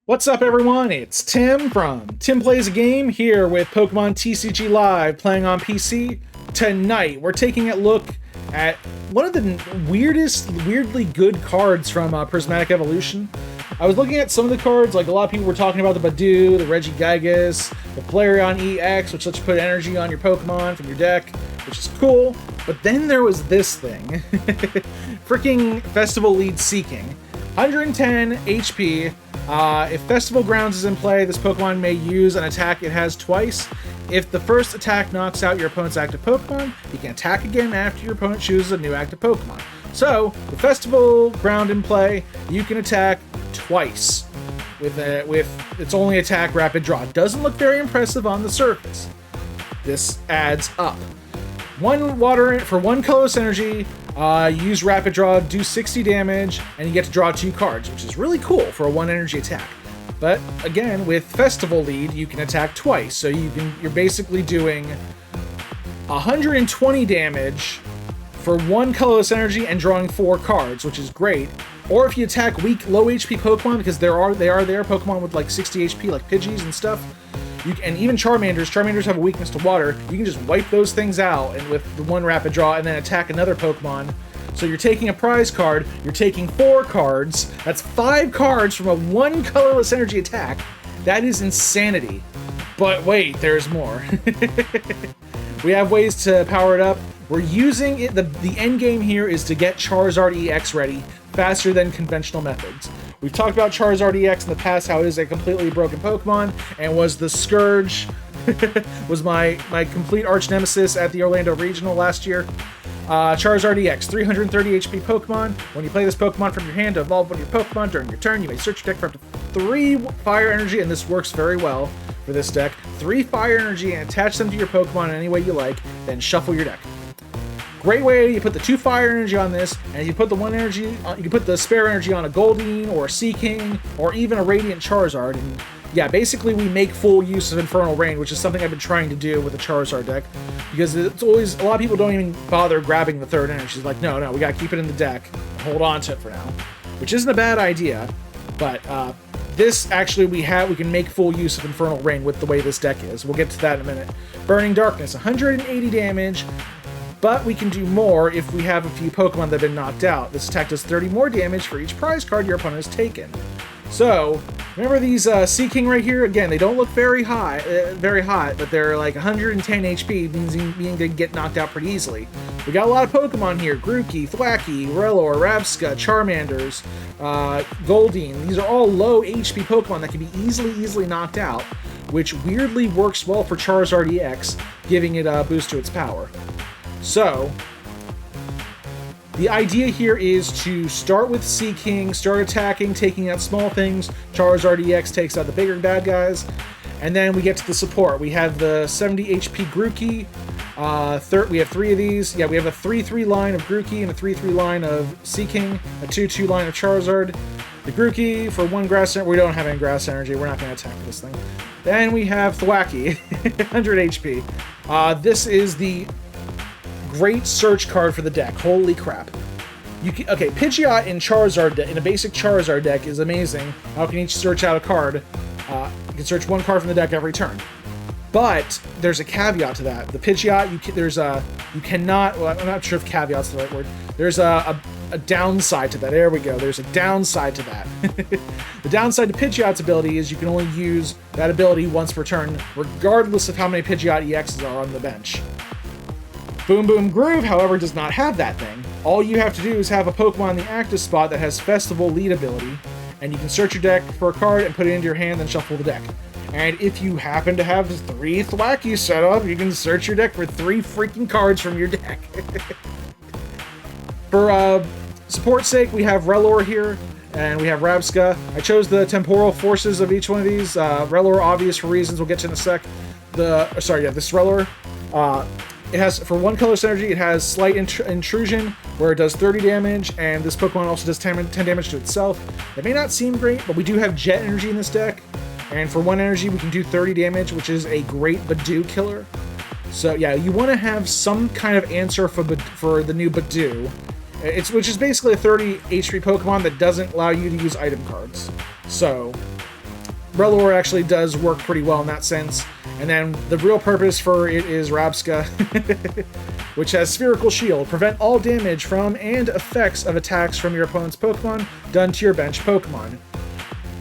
What's up everyone, it's Tim from TimPlaysAGame here with Pokemon TCG Live playing on PC. Tonight we're taking a look at one of the weirdly good cards from Prismatic Evolution. I was looking at some of the cards, like a lot of people were talking about the Budew, the Regigigas, the Flareon EX, which lets you put energy on your Pokemon from your deck, which is cool. But then there was this thing. Freaking Festival Lead Seaking. 110 HP. If Festival Grounds is in play, this Pokemon may use an attack it has twice. If the first attack knocks out your opponent's active Pokemon, you can attack again after your opponent chooses a new active Pokemon. So, with Festival Ground in play, you can attack twice with its only attack Rapid Draw. Doesn't look very impressive on the surface. This adds up. One water for one colorless energy, use Rapid Draw, do 60 damage, and you get to draw 2 cards, which is really cool for a 1 energy attack. But again, with Festival Lead, you can attack twice, so you're basically doing 120 damage for 1 colorless energy and drawing 4 cards, which is great. Or if you attack weak, low HP Pokemon, because they are Pokemon with like 60 HP, like Pidgeys and stuff. And even Charmanders have a weakness to water. You can just wipe those things out and with the 1 Rapid Draw and then attack another Pokemon. So you're taking a prize card, you're taking 4 cards, that's 5 cards from a 1 colorless energy attack. That is insanity. But wait, there's more. We have ways to power it up. We're using it, the end game here is to get Charizard EX ready faster than conventional methods. We've talked about Charizard EX in the past, how it is a completely broken Pokemon, and was the Scourge, was my complete arch nemesis at the Orlando Regional last year. Charizard EX, 330 HP Pokemon. When you play this Pokemon from your hand to evolve one of your Pokemon during your turn, you may search your deck for up to 3 Fire Energy, and this works very well for this deck. 3 Fire Energy and attach them to your Pokemon in any way you like, then shuffle your deck. Great way, you put the 2 Fire Energy on this, and you put the 1 energy, you can put the spare energy on a Goldeen, or a Seaking, or even a Radiant Charizard, and yeah, basically we make full use of Infernal Rain, which is something I've been trying to do with the Charizard deck, because it's always, a lot of people don't even bother grabbing the 3rd energy. It's like, no, we gotta keep it in the deck, and hold on to it for now, which isn't a bad idea, but this actually we can make full use of Infernal Rain with the way this deck is. We'll get to that in a minute. Burning Darkness, 180 damage, but we can do more if we have a few Pokemon that have been knocked out. This attack does 30 more damage for each prize card your opponent has taken. So, remember these Seaking right here? Again, they don't look very hot, but they're like 110 HP, meaning they get knocked out pretty easily. We got a lot of Pokemon here: Grookey, Thwackey, Rellor, Rabsca, Charmanders, Goldeen. These are all low HP Pokemon that can be easily knocked out, which weirdly works well for Charizard EX, giving it a boost to its power. So, the idea here is to start with Seaking, start attacking, taking out small things. Charizard EX takes out the bigger bad guys, and then we get to the support. We have the 70 HP Grookey. We have 3 of these. Yeah, we have a 3-3 line of Grookey and a 3-3 line of Seaking, a 2-2 line of Charizard. The Grookey for 1 grass energy. We don't have any grass energy. We're not going to attack this thing. Then we have Thwackey, 100 HP. This is the great search card for the deck. Holy crap. Okay, Pidgeot in a basic Charizard deck is amazing. How can you search out a card? You can search 1 card from the deck every turn. But there's a caveat to that. The Pidgeot, you cannot, well, I'm not sure if caveat's the right word. There's a downside to that. There we go. There's a downside to that. The downside to Pidgeot's ability is you can only use that ability once per turn, regardless of how many Pidgeot EXs are on the bench. Boom Boom Groove, however, does not have that thing. All you have to do is have a Pokemon in the active spot that has Festival Lead ability, and you can search your deck for a card and put it into your hand, then shuffle the deck. And if you happen to have 3 Thwackey set up, you can search your deck for 3 freaking cards from your deck. For support's sake, we have Rellor here, and we have Rabsca. I chose the temporal forces of each one of these. Rellor, obvious for reasons we'll get to in a sec. This Rellor. It has, for 1 colorless energy, it has Slight Intrusion, where it does 30 damage, and this Pokemon also does 10 damage to itself. It may not seem great, but we do have Jet Energy in this deck, and for 1 energy, we can do 30 damage, which is a great Budew killer. So yeah, you want to have some kind of answer for the new Budew, which is basically a 30 HP Pokemon that doesn't allow you to use item cards. So Rellor actually does work pretty well in that sense. And then the real purpose for it is Rabsca, which has Spherical Shield. Prevent all damage from and effects of attacks from your opponent's Pokemon done to your bench Pokemon.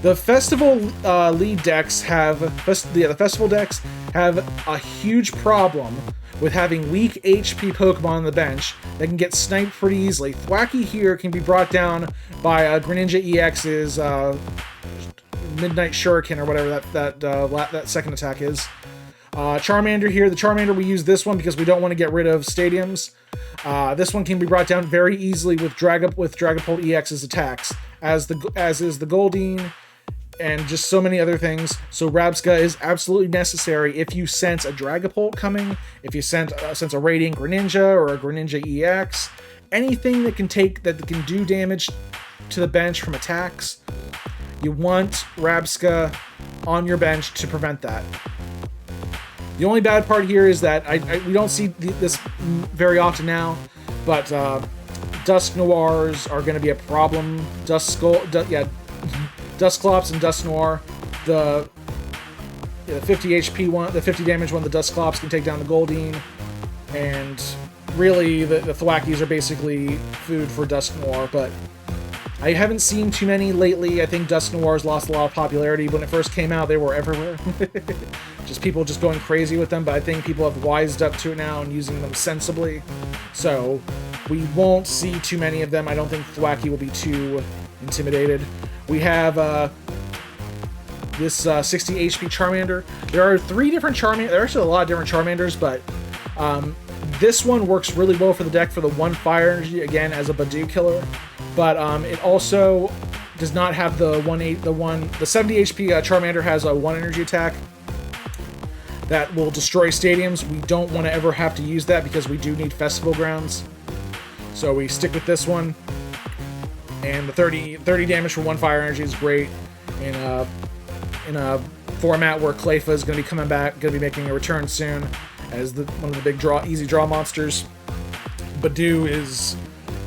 The Festival lead decks have, the Festival decks have a huge problem with having weak HP Pokemon on the bench that can get sniped pretty easily. Thwackey here can be brought down by Greninja EX's Midnight Shuriken or whatever that second attack is. Charmander here. The Charmander, we use this one because we don't want to get rid of stadiums. This one can be brought down very easily with Dragapult EX's attacks, as is the Goldeen, and just so many other things. So Rabsca is absolutely necessary if you sense a Dragapult coming, if you sense a Radiant Greninja or a Greninja EX, anything that can do damage to the bench from attacks. You want Rabsca on your bench to prevent that. The only bad part here is that we don't see this very often now, but Dusknoirs are going to be a problem. Dusclops and Dusknoir. The 50 HP one, the 50 damage one, the Dusclops can take down the Goldeen, and really the Thwackeys are basically food for Dusknoir, but I haven't seen too many lately. I think Dusknoirs lost a lot of popularity. When it first came out, they were everywhere. People just going crazy with them, but I think people have wised up to it now and using them sensibly. So we won't see too many of them. I don't think Thwackey will be too intimidated. We have this 60 HP Charmander. There are 3 different Charmanders. There are actually a lot of different Charmanders, but this one works really well for the deck for the 1 fire energy, again, as a Badoo killer. But it also does not have the 70 HP Charmander has a 1 energy attack that will destroy stadiums. We don't want to ever have to use that because we do need Festival Grounds. So we stick with this one. And the 30 damage for 1 fire energy is great in a format where Cleffa is going to be coming back, going to be making a return soon as one of the big easy draw monsters. Badoo is...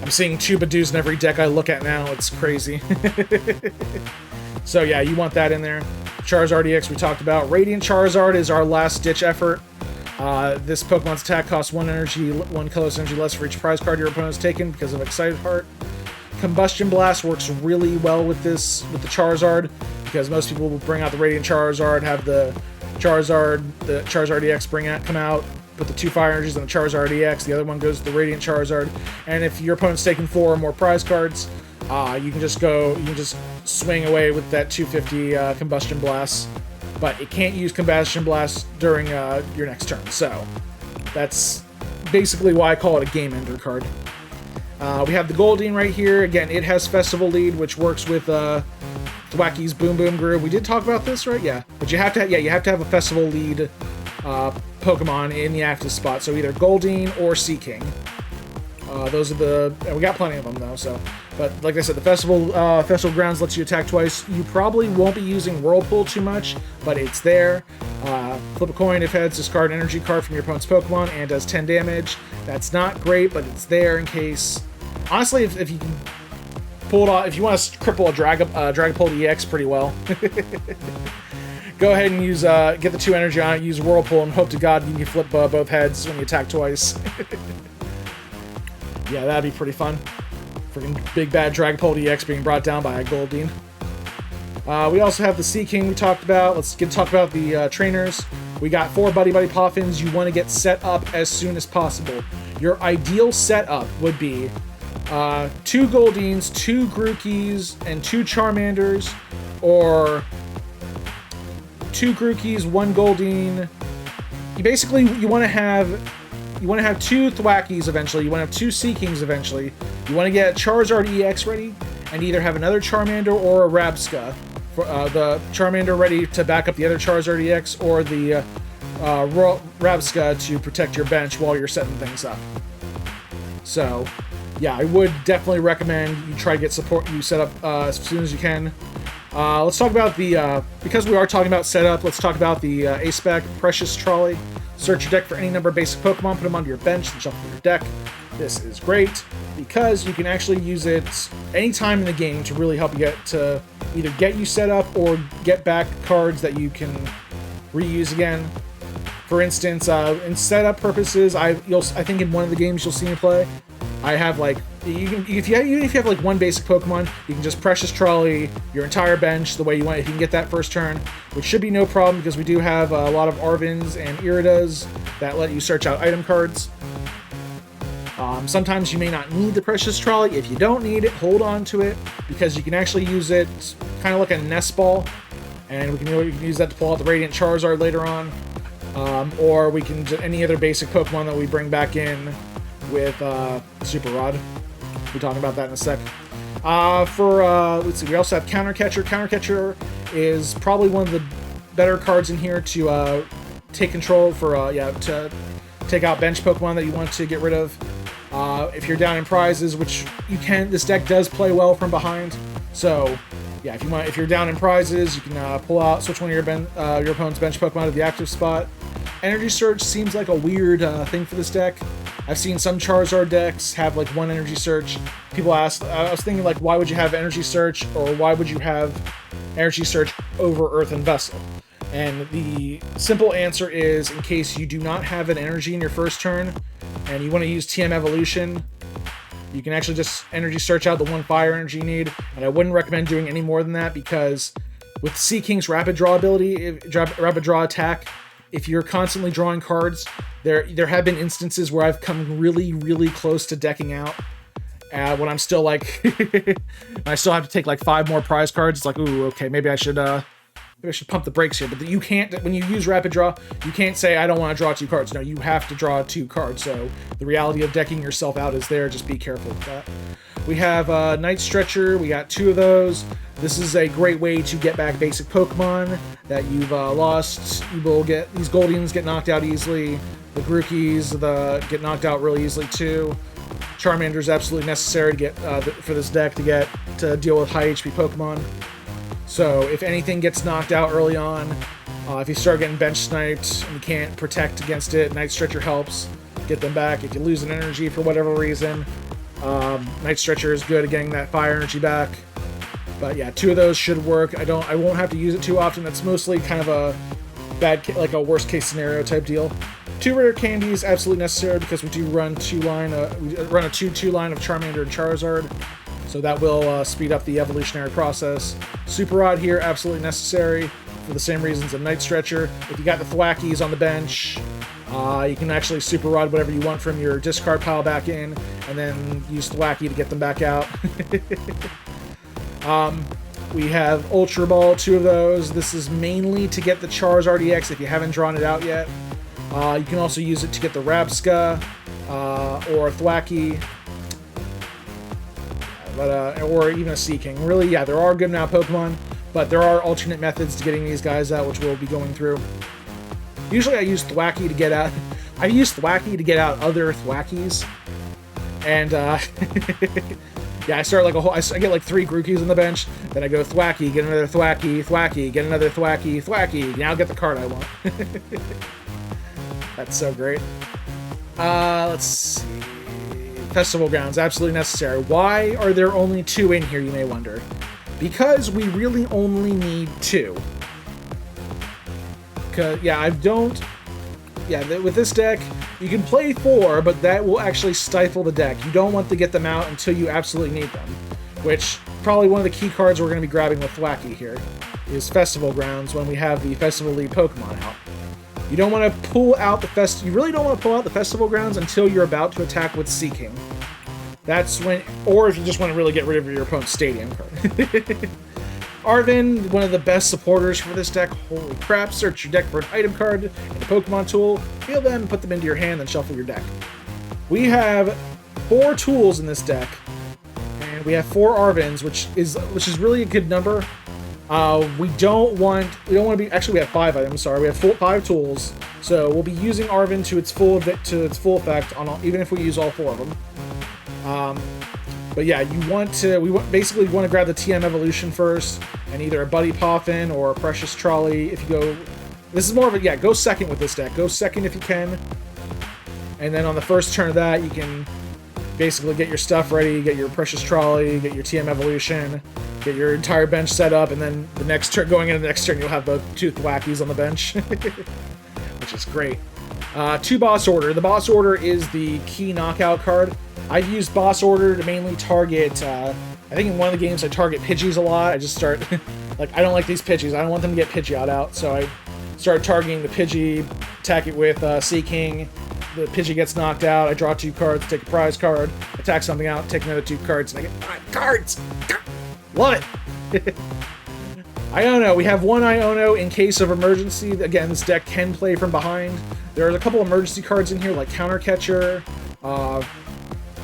I'm seeing 2 Badoos in every deck I look at now. It's crazy. So yeah, you want that in there. Charizard EX we talked about. Radiant Charizard is our last-ditch effort. This Pokemon's attack costs 1 colorless energy less for each prize card your opponent has taken because of Excited Heart. Combustion Blast works really well with the Charizard, because most people will bring out the Radiant Charizard, have the Charizard EX come out, put the 2 fire energies on the Charizard EX, the other one goes to the Radiant Charizard, and if your opponent's taking 4 or more prize cards, you can just swing away with that 250 Combustion Blast, but it can't use Combustion Blast during your next turn, so that's basically why I call it a game ender card. We have the Goldeen right here. Again, it has Festival Lead, which works with Thwackey's Boom Boom Groove. We did talk about this, right? Yeah. But you have to have a Festival Lead Pokemon in the active spot. So either Goldeen or Seaking. Those are we got plenty of them though. So, but like I said, the Festival Grounds lets you attack twice. You probably won't be using Whirlpool too much, but it's there. Flip a coin if heads, discard an energy card from your opponent's Pokemon and does 10 damage. That's not great, but it's there in case. Honestly, if you can pull it off, if you want to cripple a Dragapult EX pretty well, go ahead and use get the 2 energy on it, use Whirlpool, and hope to God you can flip both heads when you attack twice. Yeah, that'd be pretty fun. Freaking big bad Dragapult EX being brought down by a Goldeen. We also have the Seaking we talked about. Let's talk about the trainers. We got 4 Buddy-Buddy Poffins. You want to get set up as soon as possible. Your ideal setup would be 2 Goldeens, 2 Grookeys, and 2 Charmanders, or 2 Grookeys, 1 Goldeen. You want to have 2 Thwackeys eventually. You want to have 2 Seakings eventually. You want to get Charizard EX ready, and either have another Charmander or a Rabsca. For, the Charmander ready to back up the other Charizard EX, or the Rabsca to protect your bench while you're setting things up. So, yeah, I would definitely recommend you try to get support. You set up as soon as you can. Let's talk about because we are talking about setup, let's talk about the A-Spec Precious Trolley. Search your deck for any number of basic Pokemon, put them onto your bench, and shuffle your deck. This is great because you can actually use it anytime in the game to really help you either get you set up or get back cards that you can reuse again. For instance, in setup purposes, I think in one of the games you'll see me play, I have like even if you have like one basic Pokemon, you can just Precious Trolley your entire bench the way you want if you can get that first turn, which should be no problem because we do have a lot of Arvens and Iridas that let you search out item cards. Sometimes you may not need the Precious Trolley. If you don't need it, hold on to it because you can actually use it kind of like a nest ball, and we can use that to pull out the Radiant Charizard later on, or we can any other basic Pokemon that we bring back in with Super Rod. We'll be talking about that in a sec. Let's see, we also have Counter Catcher. Counter Catcher is probably one of the better cards in here to take control to take out bench Pokemon that you want to get rid of. If you're down in prizes, which you can, this deck does play well from behind. So, yeah, if you're down in prizes, you can switch one of your opponent's bench Pokemon to the active spot. Energy Search seems like a weird thing for this deck. I've seen some Charizard decks have like one Energy Search. People ask, I was thinking like, why would you have Energy Search, or why would you have Energy Search over Earthen Vessel? And the simple answer is, in case you do not have an energy in your first turn, and you want to use TM Evolution, you can actually just Energy Search out the one fire energy you need, and I wouldn't recommend doing any more than that, because with Seaking's Rapid Draw ability, Rapid Draw attack, if you're constantly drawing cards, there have been instances where I've come really, really close to decking out, when I'm still like, I still have to take like 5 more prize cards. It's like, ooh, okay, maybe I should pump the brakes here. But you can't, when you use Rapid Draw, you can't say, I don't want to draw 2 cards. No, you have to draw 2 cards. So the reality of decking yourself out is there. Just be careful with that. We have Night Stretcher. We got 2 of those. This is a great way to get back basic Pokemon that you've lost. You will get, these Goldeens get knocked out easily. The Grookeys get knocked out really easily too. Charmander is absolutely necessary to get for this deck to deal with high HP Pokemon. So if anything gets knocked out early on, if you start getting bench sniped and you can't protect against it, Night Stretcher helps get them back. If you lose an energy for whatever reason, Night Stretcher is good at getting that fire energy back. But yeah, 2 of those should work. I won't have to use it too often. That's mostly kind of a like a worst case scenario type deal. 2 rare candies absolutely necessary because we do run a 2/2 line of Charmander and Charizard. So that will speed up the evolutionary process. Super Rod here, absolutely necessary for the same reasons of Night Stretcher. If you got the Thwackeys on the bench, you can actually Super Rod whatever you want from your discard pile back in, and then use Thwackey to get them back out. We have Ultra Ball, 2 of those. This is mainly to get the Charizard EX if you haven't drawn it out yet. You can also use it to get the Rabsca or Thwackey. Or even a Seaking. Really, yeah, there are good amount of Pokemon, but there are alternate methods to getting these guys out, which we'll be going through. Usually I use Thwackey to get out... I use Thwackey to get out other Thwackeys. And, yeah, I start like I get like 3 Grookeys on the bench, then I go Thwackey, get another Thwackey, Thwackey, get another Thwackey, Thwackey. Now get the card I want. That's so great. Let's see... Festival Grounds, absolutely necessary. Why are there only 2 in here, you may wonder? Because we really only need 2. With this deck, you can play 4, but that will actually stifle the deck. You don't want to get them out until you absolutely need them. Which, probably one of the key cards we're going to be grabbing with Thwackey here is Festival Grounds when we have the Festival League Pokemon out. You don't want to pull out you really don't want to pull out the Festival Grounds until you're about to attack with Seaking. That's when, or if you just want to really get rid of your opponent's stadium card. Arven, one of the best supporters for this deck. Holy crap, search your deck for an item card in the Pokemon tool, feel them, put them into your hand, then shuffle your deck. We have 4 tools in this deck, and we have 4 Arvens, which is really a good number. We don't want to be, actually we have 5 items, sorry, we have 5 tools, so we'll be using Arven to its full effect on even if we use all 4 of them. But yeah, we basically want to grab the TM Evolution first, and either a Buddy Poffin or a Precious Trolley. If you go, this is more of a, go second with this deck. Go second if you can. And then on the first turn of that, you can basically get your stuff ready, get your Precious Trolley, get your TM Evolution, get your entire bench set up, and then the next turn, going into the next turn, you'll have the 2 Thwackies on the bench, which is great. 2 Boss Order. The Boss Order is the key knockout card. I've used Boss Order to mainly target, I think in one of the games I target Pidgeys a lot. I just start, like, I don't like these Pidgeys. I don't want them to get Pidgeot out, so I start targeting the Pidgey, attack it with Seaking. The Pidgey gets knocked out, I draw 2 cards, take a prize card, attack something out, take another 2 cards, and I get 5 cards! Love it! Iono. We have 1 Iono in case of emergency. Again, this deck can play from behind. There's a couple emergency cards in here, like Counter Catcher, and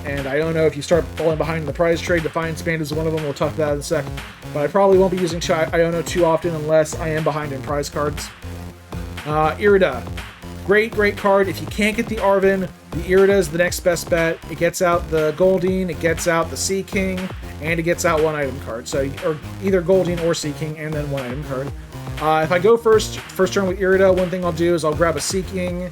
Iono. If you start falling behind in the prize trade, Defiance Band is one of them. We'll talk about that in a sec. But I probably won't be using Iono too often unless I am behind in prize cards. Irida. Great card. If you can't get the Arven, the Irida is the next best bet. It gets out the Goldeen, it gets out the Seaking, and it gets out 1 item card. So, or either Goldeen or Seaking, and then 1 item card. If I go first turn with Irida, one thing I'll do is I'll grab a Seaking,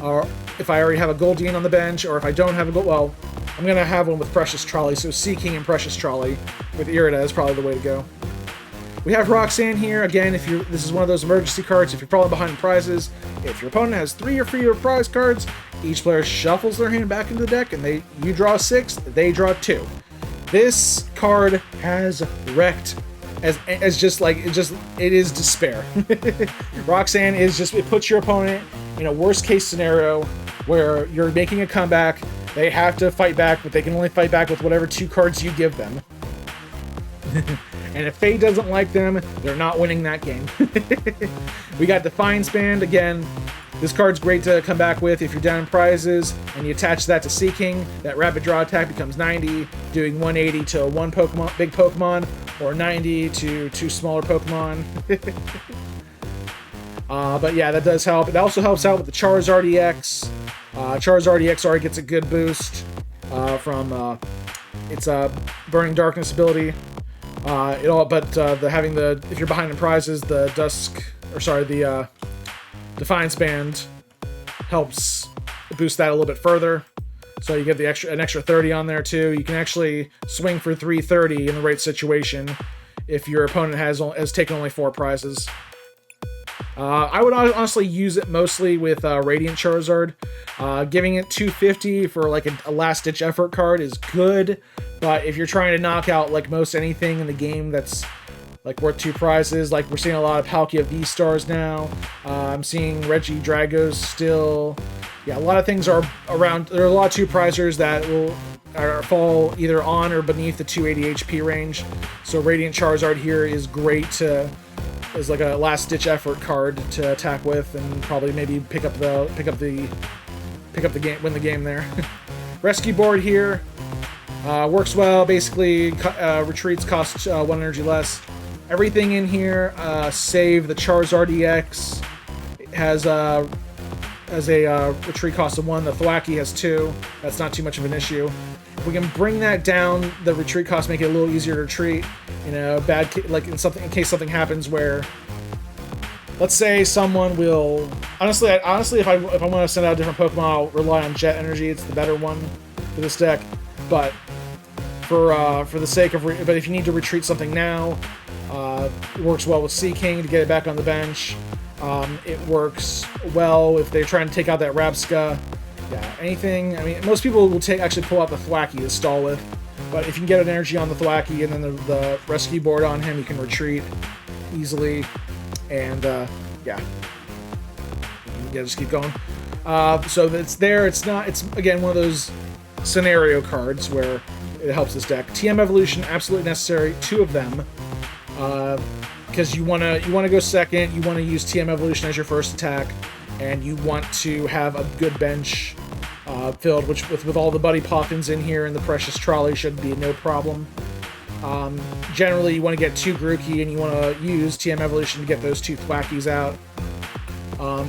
or if I already have a Goldeen on the bench, or if I don't have a well, I'm going to have one with Precious Trolley, so Seaking and Precious Trolley with Irida is probably the way to go. We have Roxanne here. Again, this is one of those emergency cards. If you're probably behind in prizes, if your opponent has 3 or fewer prize cards, each player shuffles their hand back into the deck, and you draw 6, they draw 2. This card has wrecked as just like it is despair. Roxanne is just, it puts your opponent in a worst case scenario where you're making a comeback. They have to fight back, but they can only fight back with whatever 2 cards you give them. And if Fate doesn't like them, they're not winning that game. We got Defiance Band. Again, this card's great to come back with if you're down in prizes, and you attach that to Seaking. That rapid draw attack becomes 90, doing 180 to 1 Pokemon, big Pokemon, or 90 to 2 smaller Pokemon. But yeah, that does help. It also helps out with the Charizard EX. Charizard EX already gets a good boost from its Burning Darkness ability. If you're behind in prizes, the Defiance Band helps boost that a little bit further. So you get an extra 30 on there too. You can actually swing for 330 in the right situation if your opponent has taken only 4 prizes. I would honestly use it mostly with Radiant Charizard. Giving it 250 for like a last-ditch effort card is good, but if you're trying to knock out like most anything in the game that's like worth 2 prizes, like we're seeing a lot of Palkia V-Stars now. I'm seeing Reggie Dragos still. Yeah, a lot of things are around. There are a lot of 2 prizers that will fall either on or beneath the 280 HP range. So Radiant Charizard here is great as like a last-ditch effort card to attack with, and probably maybe pick up the game, win the game there. Rescue board here works well. Basically, retreats cost 1 energy less. Everything in here, save the Charizard EX, has a retreat cost of 1. The Thwackey has 2. That's not too much of an issue. If we can bring that down, the retreat cost, make it a little easier to retreat. You know, in case something happens where, let's say someone will. Honestly, if I want to send out a different Pokemon, I'll rely on Jet Energy. It's the better one for this deck. But for the sake of, but if you need to retreat something now, it works well with Seaking to get it back on the bench. It works well if they're trying to take out that Rabsca. Yeah, anything. I mean, most people will actually pull out the Thwackey to stall with. But if you can get an energy on the Thwackey and then the rescue board on him, you can retreat easily. And, yeah. Just keep going. So it's there. It's again, one of those scenario cards where it helps this deck. TM Evolution, absolutely necessary. 2 of them. Because you want to go second. You want to use TM Evolution as your first attack. And you want to have a good bench filled, which with all the Buddy Poffins in here and the Precious Trolley should be no problem. Generally, you want to get 2 Grookey, and you want to use TM Evolution to get those 2 Thwackies out.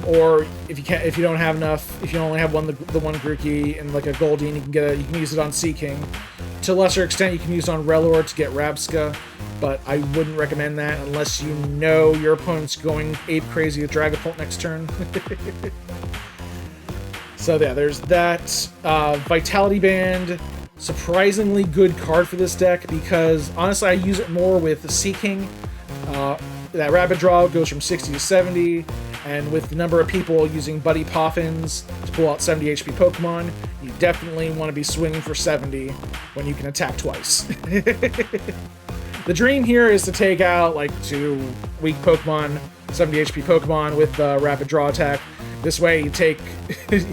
Or if you don't have enough, if you only have the one Grookey and like a Goldeen, you can use it on Seaking. To a lesser extent, you can use it on Rellor to get Rabsca, but I wouldn't recommend that unless you know your opponent's going ape crazy with Dragapult next turn. So yeah, there's that. Vitality Band, surprisingly good card for this deck because honestly I use it more with Seaking. That rapid draw goes from 60 to 70, and with the number of people using Buddy Poffins to pull out 70 HP Pokemon, you definitely want to be swinging for 70 when you can attack twice. The dream here is to take out like 2 weak Pokemon, 70 HP Pokemon with rapid draw attack. This way you take you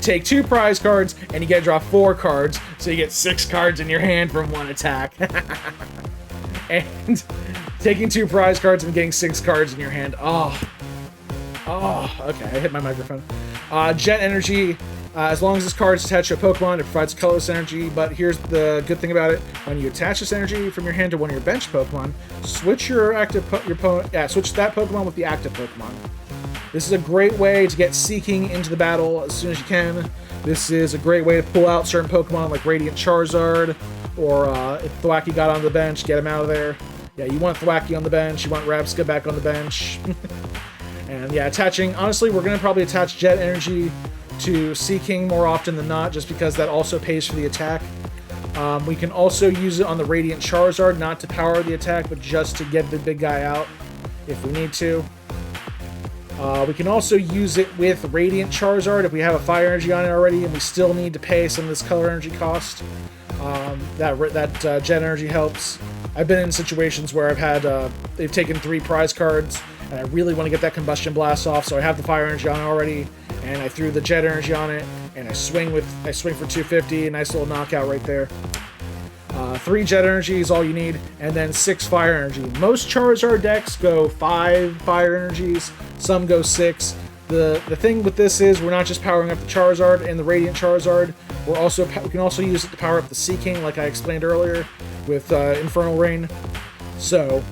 take 2 prize cards and you get to draw 4 cards, so you get 6 cards in your hand from 1 attack. And taking 2 prize cards and getting 6 cards in your hand. Oh, okay, I hit my microphone. Jet Energy, as long as this card is attached to a Pokemon, it provides colorless energy, but here's the good thing about it. When you attach this energy from your hand to one of your bench Pokemon, switch your switch that Pokemon with the active Pokemon. This is a great way to get Seaking into the battle as soon as you can. This is a great way to pull out certain Pokemon like Radiant Charizard, or if Thwackey got onto the bench, get him out of there. Yeah, you want Thwackey on the bench, you want Rabsca back on the bench. And yeah, honestly, we're going to probably attach Jet Energy to Seaking more often than not, just because that also pays for the attack. We can also use it on the Radiant Charizard, not to power the attack, but just to get the big guy out if we need to. We can also use it with Radiant Charizard if we have a Fire Energy on it already and we still need to pay some of this color energy cost. That Jet Energy helps. I've been in situations where I've had they've taken 3 prize cards and I really want to get that Combustion Blast off, so I have the Fire Energy on already, and I threw the Jet Energy on it, and I swing for 250, a nice little knockout right there. 3 Jet Energy is all you need, and then 6 Fire Energy. Most Charizard decks go 5 Fire Energies, some go 6. The thing with this is we're not just powering up the Charizard and the Radiant Charizard, we can also use it to power up the Seaking, like I explained earlier, with Infernal Rain. So,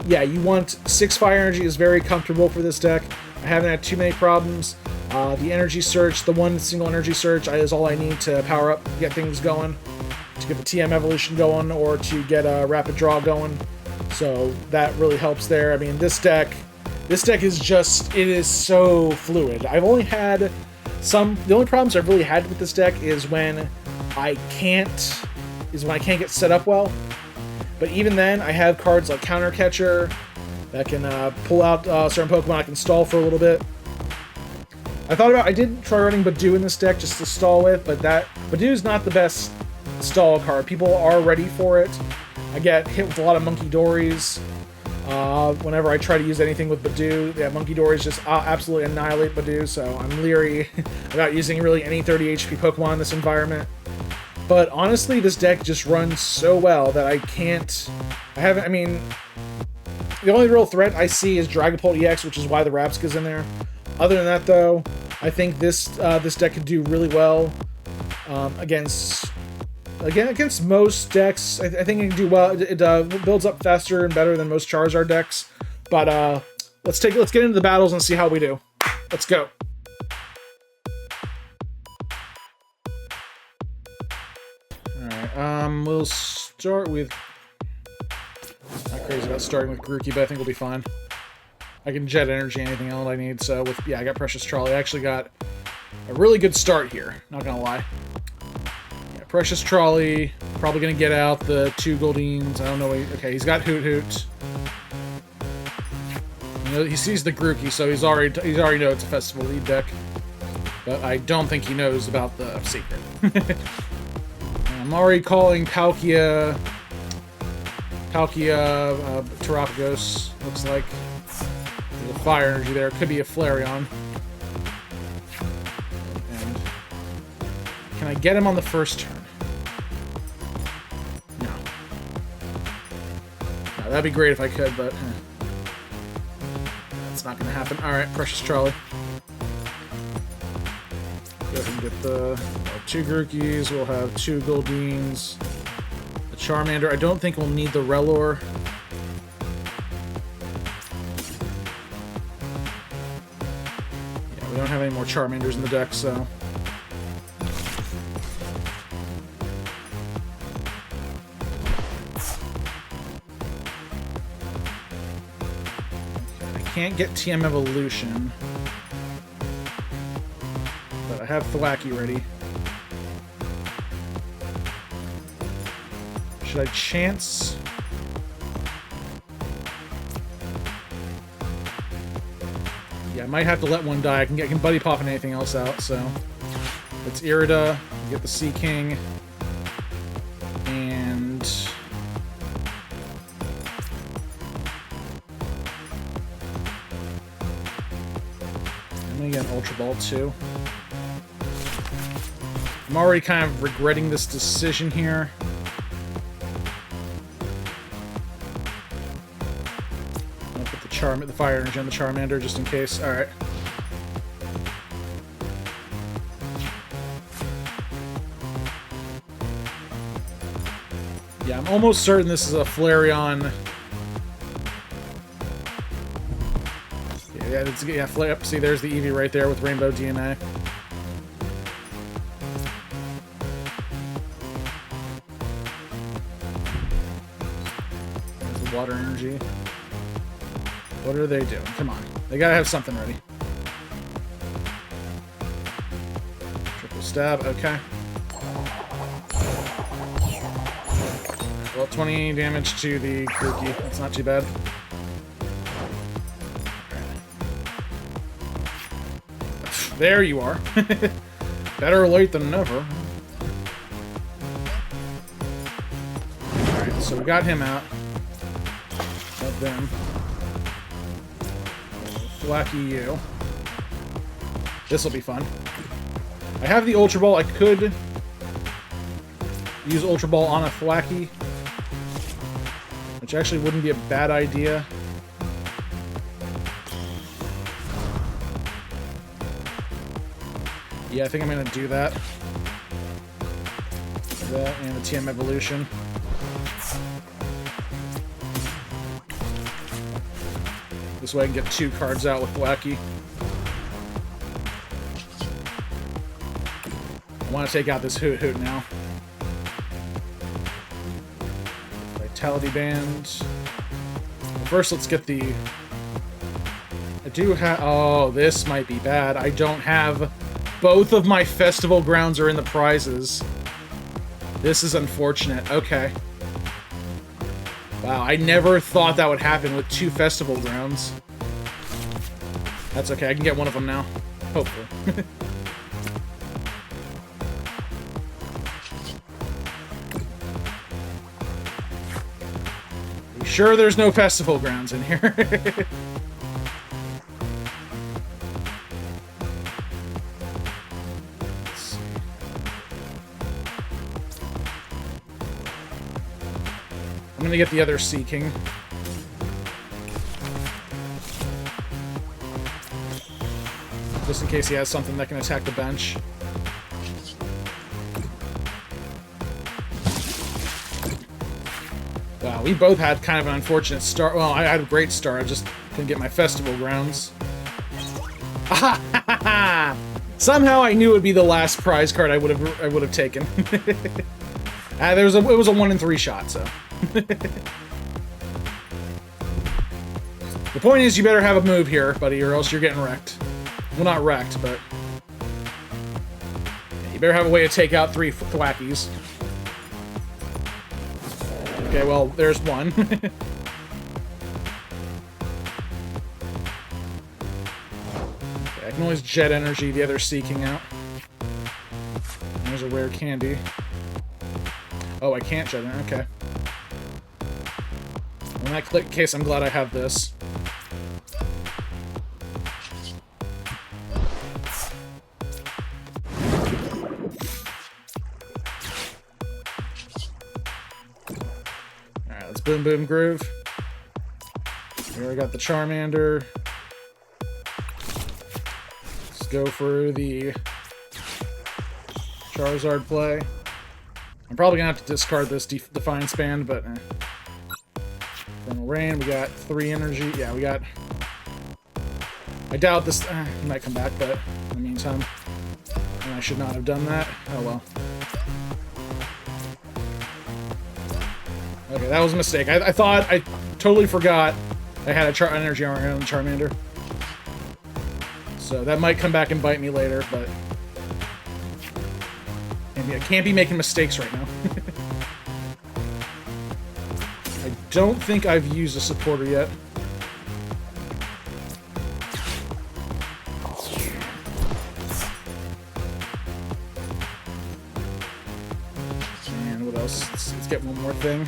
yeah, you want 6 Fire Energy is very comfortable for this deck. I haven't had too many problems. The Energy Search, the one single Energy Search is all I need to power up, get things going, to get the TM Evolution going, or to get a Rapid Draw going. So that really helps there. I mean, this deck is just, it is so fluid. I've only had the only problems I've really had with this deck is when I can't get set up well. But even then, I have cards like Counter Catcher that can pull out certain Pokemon. I can stall for a little bit. I did try running Budew in this deck just to stall with, but Budew is not the best stall card. People are ready for it. I get hit with a lot of Monkey Dories whenever I try to use anything with Budew. Yeah, Monkey Dories just absolutely annihilate Budew, so I'm leery about using really any 30 HP Pokemon in this environment. But honestly, this deck just runs so well that the only real threat I see is Dragapult EX, which is why the Rabsca's in there. Other than that, though, I think this deck could do really well against most decks. I think it can do well. It builds up faster and better than most Charizard decks. But let's get into the battles and see how we do. Let's go. Alright, we'll start with... Not crazy about starting with Grookey, but I think we'll be fine. I can Jet Energy anything else I need, so I got Precious Trolley. I actually got a really good start here, not gonna lie. Yeah, Precious Trolley, probably gonna get out the 2 Goldeens. I don't know, okay, he's got Hoot Hoot. You know, he sees the Grookey, so he's already know it's a Festival lead deck. But I don't think he knows about the secret. I'm already calling Palkia Terapagos, looks like. There's a Fire Energy there. Could be a Flareon. And can I get him on the first turn? No. That'd be great if I could, but that's not going to happen. Alright, Precious Trolley. Go ahead and get the 2 Grookeys. We'll have 2 Goldeens. The Charmander. I don't think we'll need the Rellor. Yeah, we don't have any more Charmanders in the deck, so... I can't get TM Evolution. But I have Thwackey ready. Should I chance? Yeah, I might have to let one die. I can Buddy Poffin anything else out, so... It's Irida, get the Seaking, and... I'm gonna get an Ultra Ball too. I'm already kind of regretting this decision here. I'll put the Fire Energy on the Charmander just in case. Alright. Yeah, I'm almost certain this is a Flareon. Yeah, flare up. See, there's the Eevee right there with Rainbow DNA. There's the Water Energy. What are they doing? Come on. They gotta have something ready. Triple stab, okay. Well, 20 damage to the Grookey. That's not too bad. There you are. Better late than never. Alright, so we got him out. Got them. Thwackey you. This'll be fun. I have the Ultra Ball. I could use Ultra Ball on a Thwackey, which actually wouldn't be a bad idea. Yeah, I think I'm going to do that. That and the TM Evolution. This way I can get 2 cards out with Thwackey. I want to take out this Hoot Hoot now. Vitality Band. First, let's get the... I do have... Oh, this might be bad. I don't have... Both of my Festival Grounds are in the prizes. This is unfortunate. Okay. Wow, I never thought that would happen with 2 Festival Grounds. That's okay, I can get one of them now. Hopefully. You sure there's no Festival Grounds in here? I'm gonna get the other Seaking. Just in case he has something that can attack the bench. Wow, we both had kind of an unfortunate start. Well, I had a great start. I just couldn't get my Festival Grounds. Somehow I knew it would be the last prize card I would have taken. It was a 1 in 3 shot, so. The point is, you better have a move here, buddy, or else you're getting wrecked. Well, not wrecked, but... You better have a way to take out 3 Thwackeys. Okay, well, there's one. Okay, I can always Jet Energy the other Seaking out. There's a Rare Candy. Oh, I can't Jet Energy, okay. In that case, I'm glad I have this. Alright, let's Boom Boom Groove. Here I got the Charmander. Let's go for the Charizard play. I'm probably gonna have to discard this Defiance Band, but... Rain, we got 3 energy. Yeah, we got... I doubt this... might come back, but in the meantime... And I should not have done that. Oh, well. Okay, that was a mistake. I thought... I totally forgot I had a energy on Charmander. So that might come back and bite me later, but... Maybe I can't be making mistakes right now. I don't think I've used a supporter yet. And what else? Let's get one more thing.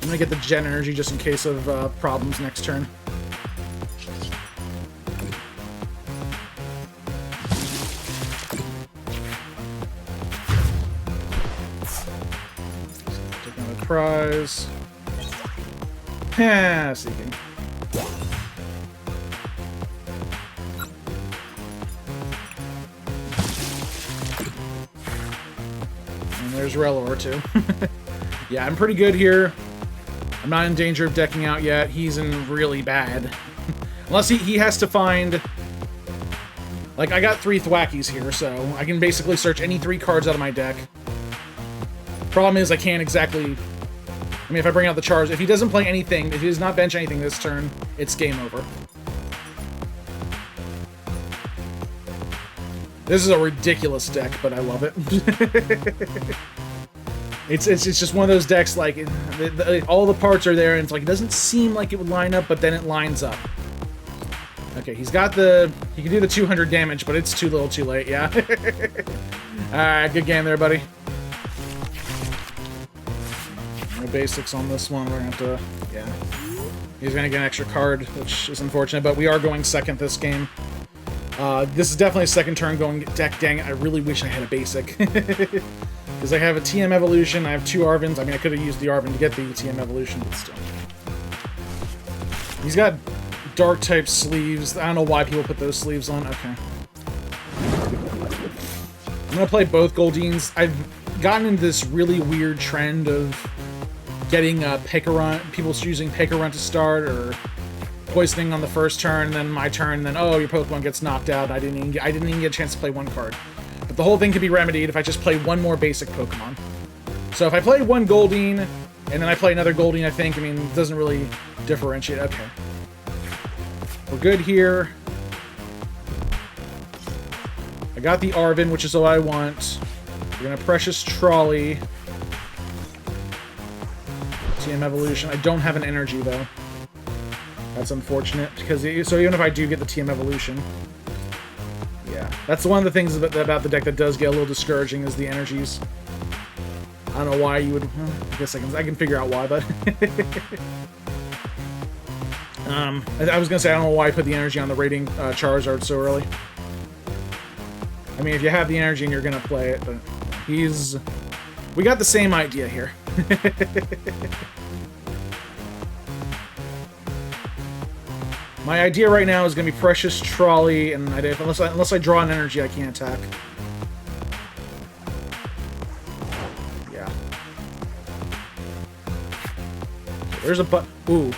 I'm gonna get the Gen Energy just in case of problems next turn. Take another prize. Yeah, Seaking. And there's Rellor too. Yeah, I'm pretty good here. I'm not in danger of decking out yet. He's in really bad. Unless he has to find... Like, I got 3 Thwackies here, so I can basically search any 3 cards out of my deck. Problem is, I can't exactly... I mean, if I bring out the Charizard... If he doesn't play anything, if he does not bench anything this turn, it's game over. This is a ridiculous deck, but I love it. It's just one of those decks, like, all the parts are there, and it's like, it doesn't seem like it would line up, but then it lines up. Okay, he's got the... He can do the 200 damage, but it's too little too late, yeah. Alright, good game there, buddy. No basics on this one, we're gonna have to... Yeah. He's gonna get an extra card, which is unfortunate, but we are going second this game. This is definitely a second turn going deck. Dang it, I really wish I had a basic. Because I have a TM Evolution, I have 2 Arvens. I mean, I could have used the Arven to get the TM Evolution, but still. He's got Dark-type sleeves. I don't know why people put those sleeves on. Okay. I'm going to play both Goldeens. I've gotten into this really weird trend of getting Pekarunt, people using Pekarunt to start, or poisoning on the first turn, then my turn, then, oh, your Pokemon gets knocked out. I didn't even get a chance to play one card. But the whole thing can be remedied if I just play one more basic Pokemon. So if I play one Goldeen, and then I play another Goldeen, I think, I mean, it doesn't really differentiate. Okay. We're good here. I got the Arven, which is all I want. We're gonna Precious Trolley. TM Evolution. I don't have an energy, though. That's unfortunate, because so even if I do get the TM Evolution... Yeah, that's one of the things about the deck that does get a little discouraging is the energies. I don't know why you would... Well, I guess I can figure out why, but... I was gonna say, I don't know why I put the energy on the Radiant Charizard so early. I mean, if you have the energy and you're gonna play it, but he's... We got the same idea here. My idea right now is going to be Precious Trolley, and unless I draw an energy, I can't attack. Yeah. There's a Ooh.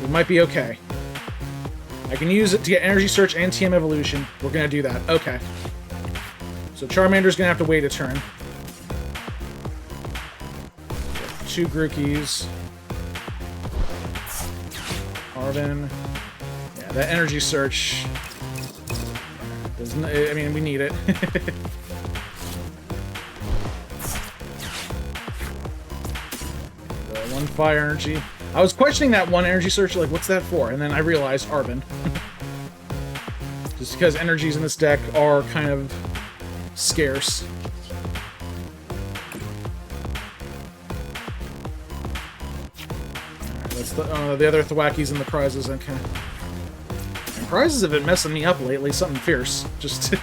We might be okay. I can use it to get Energy Search and TM Evolution. We're going to do that. Okay. So Charmander's going to have to wait a turn. 2 Grookeys. Arven. Yeah, that Energy Search... I mean, we need it. One Fire Energy. I was questioning that one Energy Search, like, what's that for? And then I realized Arven. Just because energies in this deck are kind of scarce. That's the other Thwackies and the prizes. Okay. And prizes have been messing me up lately. Something fierce. Just...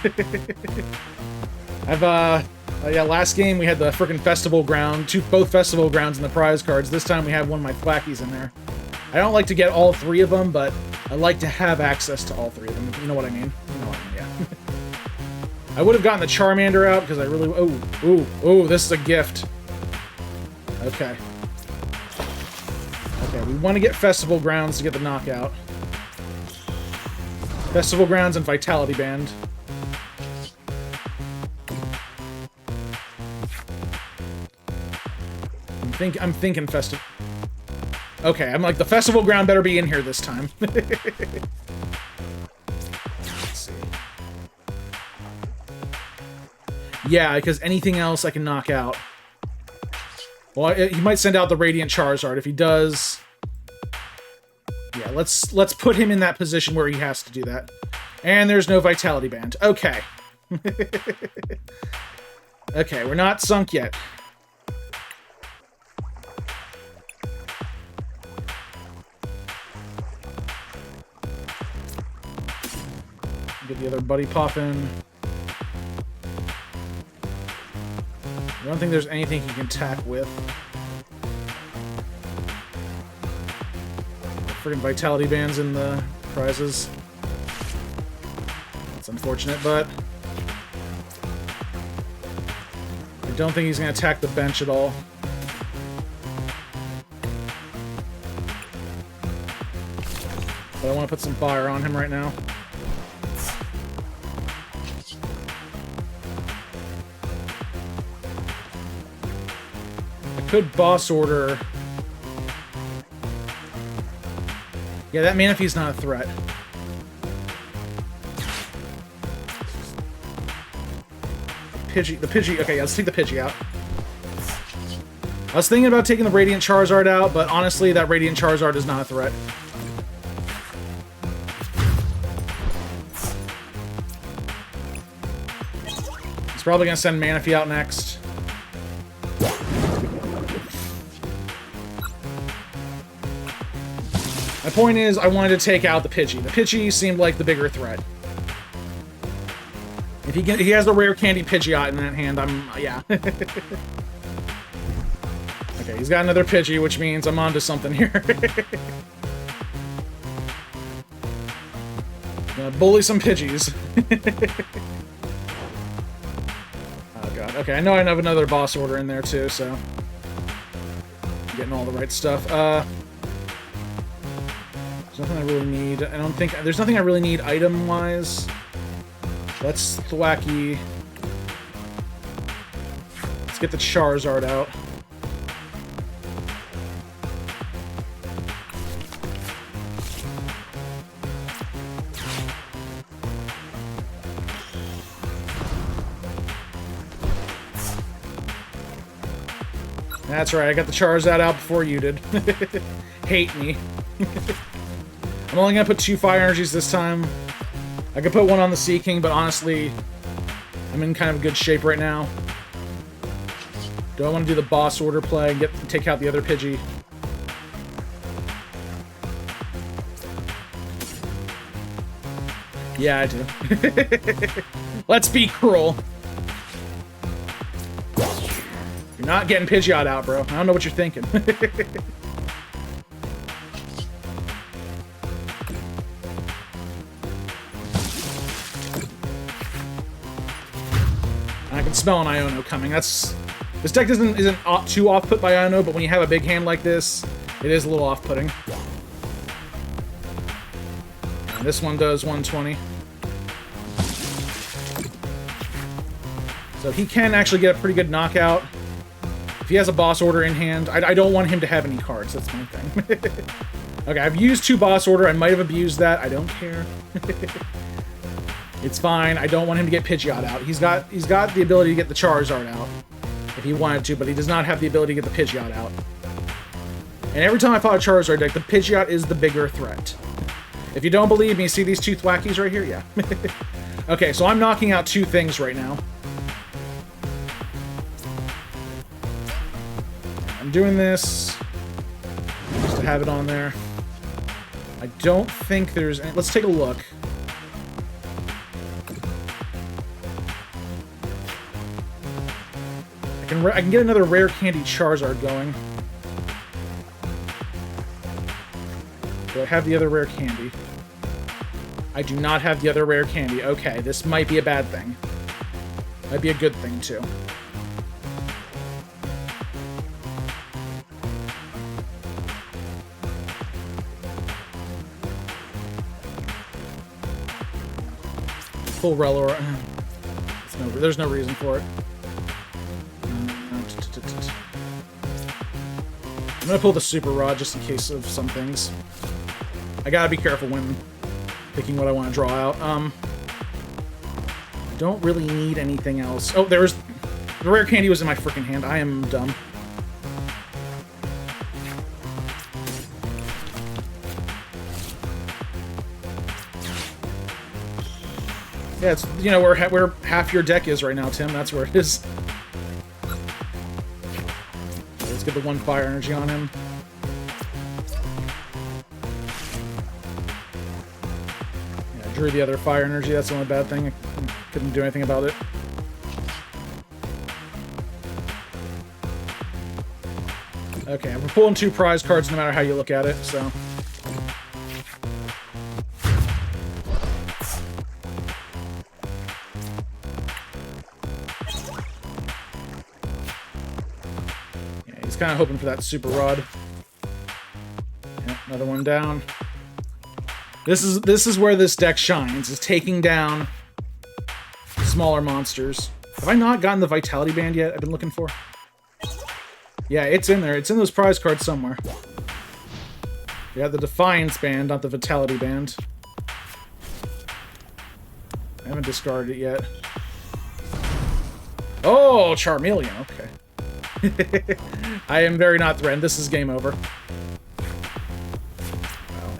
yeah, last game we had the frickin' Festival Ground, both Festival Grounds in the prize cards. This time we have one of my Thwackies in there. I don't like to get all 3 of them, but I like to have access to all 3 of them. You know what I mean? You know what I mean, yeah. I would have gotten the Charmander out, because I really... Oh, this is a gift. Okay. Okay, we want to get Festival Grounds to get the knockout. Festival Grounds and Vitality Band. I'm thinking Festival... Okay, I'm like, the Festival Ground better be in here this time. Let's see. Yeah, because anything else I can knock out. Well, he might send out the Radiant Charizard. If he does... Yeah, let's put him in that position where he has to do that. And there's no Vitality Band. Okay. Okay, we're not sunk yet. Get the other Buddy Poffin. I don't think there's anything he can attack with. Friggin' Vitality Bands in the prizes. That's unfortunate, but I don't think he's going to attack the bench at all. But I want to put some fire on him right now. I could boss order. Yeah, that Manaphy's not a threat. The Pidgey, okay, let's take the Pidgey out. I was thinking about taking the Radiant Charizard out, but honestly, that Radiant Charizard is not a threat. He's probably going to send Manaphy out next. My point is, I wanted to take out the Pidgey. The Pidgey seemed like the bigger threat. If he has the Rare Candy Pidgeot in that hand, yeah. Okay, he's got another Pidgey, which means I'm onto something here. Gonna bully some Pidgeys. Oh god. Okay, I know I have another boss order in there too, so I'm getting all the right stuff. There's nothing I really need. I don't think there's nothing I really need item-wise. Let's Thwackey. Let's get the Charizard out. That's right, I got the Charizard out before you did. Hate me. I'm only gonna put 2 Fire Energies this time. I could put one on the Seaking, but honestly, I'm in kind of good shape right now. Do I want to do the boss order play and take out the other Pidgey? Yeah, I do. Let's be cruel. You're not getting Pidgeot out, bro. I don't know what you're thinking. I can smell an Iono coming. This deck isn't too off-put by Iono, but when you have a big hand like this, it is a little off-putting. And this one does 120. So he can actually get a pretty good knockout. If he has a boss order in hand, I don't want him to have any cards. That's my thing. Okay, I've used 2 boss order. I might have abused that. I don't care. It's fine. I don't want him to get Pidgeot out. He's got the ability to get the Charizard out if he wanted to, but he does not have the ability to get the Pidgeot out. And every time I fought a Charizard deck, the Pidgeot is the bigger threat. If you don't believe me, see these 2 Thwackeys right here? Yeah. Okay, so I'm knocking out 2 things right now. I'm doing this just to have it on there. I don't think there's any... Let's take a look. I can get another Rare Candy Charizard going. Do I have the other Rare Candy? I do not have the other Rare Candy. Okay, this might be a bad thing. Might be a good thing, too. Full Rellor. There's no reason for it. I'm gonna pull the Super Rod just in case of some things. I gotta be careful when picking what I want to draw out. I don't really need anything else. Oh, the Rare Candy was in my freaking hand. I am dumb. Yeah, it's, you know, where half your deck is right now, Tim. That's where it is. Let's get the 1 Fire Energy on him. Yeah, I drew the other Fire Energy. That's the only bad thing. I couldn't do anything about it. Okay, we're pulling 2 prize cards no matter how you look at it, so... Kind of hoping for that Super Rod. Yep, another one down. This is where this deck shines, is taking down smaller monsters. Have I not gotten the Vitality Band yet I've been looking for? Yeah, it's in there. It's in those prize cards somewhere. We got the Defiance Band, not the Vitality Band. I haven't discarded it yet. Oh, Charmeleon, okay. I am very not threatened. This is game over. Wow,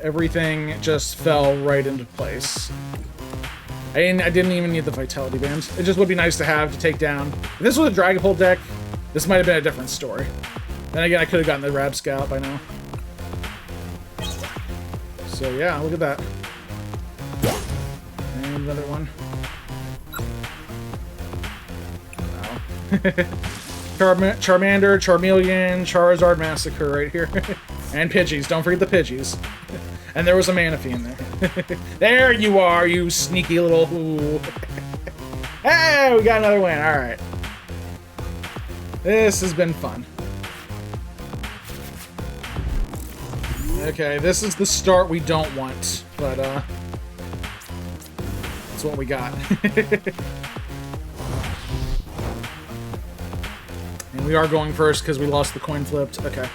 everything just fell right into place. I didn't even need the Vitality Band. It just would be nice to have to take down. If this was a Dragapult deck, this might have been a different story. Then again, I could have gotten the Rabsca out by now. So yeah, look at that. And another one. Wow. Charmander, Charmeleon, Charizard Massacre right here. And Pidgeys. Don't forget the Pidgeys. And there was a Manaphy in there. There you are, you sneaky little... Ooh. Hey, we got another win. Alright. This has been fun. Okay, this is the start we don't want. But, that's what we got. And we are going first because we lost the coin flipped. Okay.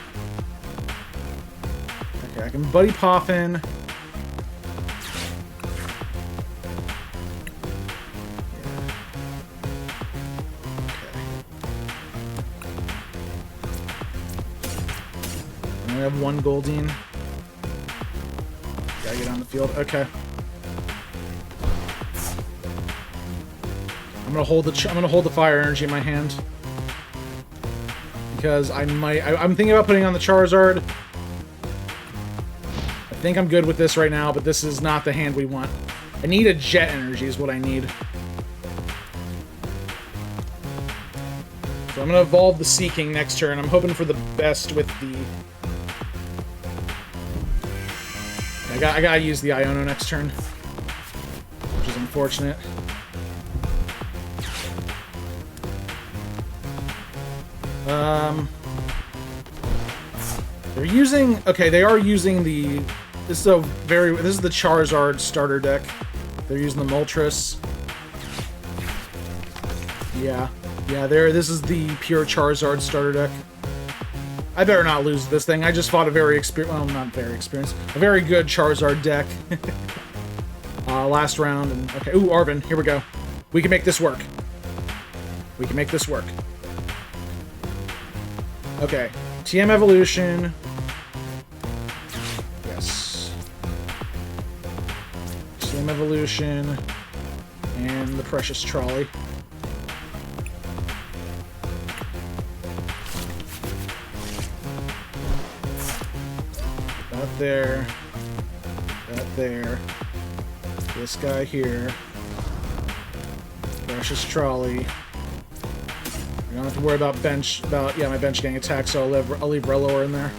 Okay, I can Buddy Poffin. Okay. I have 1 Goldeen. Gotta get on the field. Okay. I'm gonna hold the Fire Energy in my hand. Because I'm thinking about putting on the Charizard. I think I'm good with this right now, but this is not the hand we want. I need a Jet Energy is what I need. So I'm going to evolve the Seaking next turn. I'm hoping for the best with the... I gotta use the Iono next turn. Which is unfortunate. They're using... Okay, they are using the... This is the Charizard starter deck. They're using the Moltres. Yeah. Yeah, this is the pure Charizard starter deck. I better not lose this thing. I just fought a very well, not very experienced. A very good Charizard deck. Last round. And okay. Ooh, Arven. Here we go. We can make this work. We can make this work. Okay, TM Evolution. Yes. TM Evolution. And the Precious Trolley. That there. That there. This guy here. Precious Trolley. I don't have to worry about my bench getting attacked, so I'll leave Rellor in there.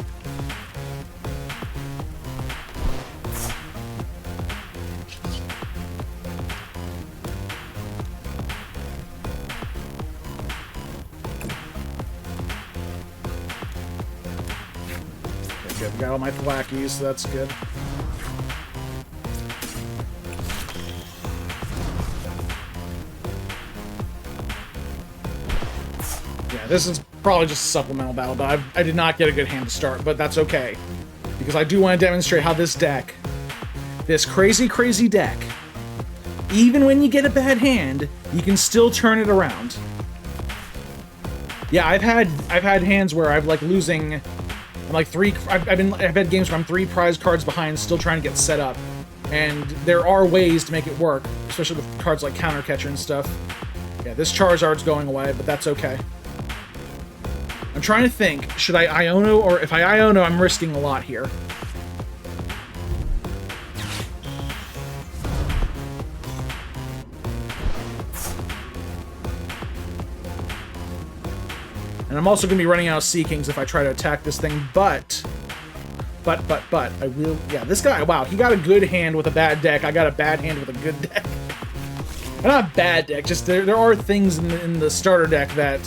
Okay, good. Got all my Thwackies, so that's good. This is Probably just a supplemental battle, but I did not get a good hand to start, but that's okay. Because I do want to demonstrate how this deck, this crazy, crazy deck, even when you get a bad hand, you can still turn it around. Yeah, I've had hands where I've like losing, I'm like I've had games where I'm 3 prize cards behind, still trying to get set up, and there are ways to make it work, especially with cards like Counter Catcher and stuff. Yeah, this Charizard's going away, but that's okay. I'm trying to think, should I Iono, or if I Iono, I'm risking a lot here. And I'm also going to be running out of Seakings if I try to attack this thing, but I will, yeah, this guy, wow, he got a good hand with a bad deck. I got a bad hand with a good deck. Not bad deck, just there are things in the starter deck that,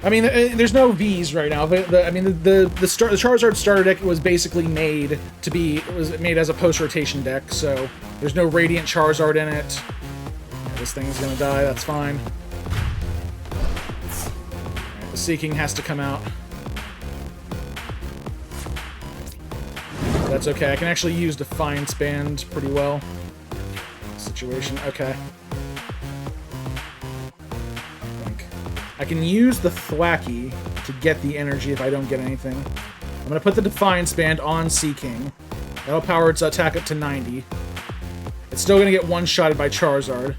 I mean, there's no V's right now, but the Charizard starter deck was basically made to be, it was made as a post-rotation deck, so there's no Radiant Charizard in it. Yeah, this thing is going to die, that's fine. Right, the Seaking has to come out. That's okay, I can actually use Defiance Band pretty well. Situation, okay. I can use the Thwackey to get the energy if I don't get anything. I'm going to put the Defiance Band on Seaking. That'll power its attack up to 90. It's still going to get one-shotted by Charizard.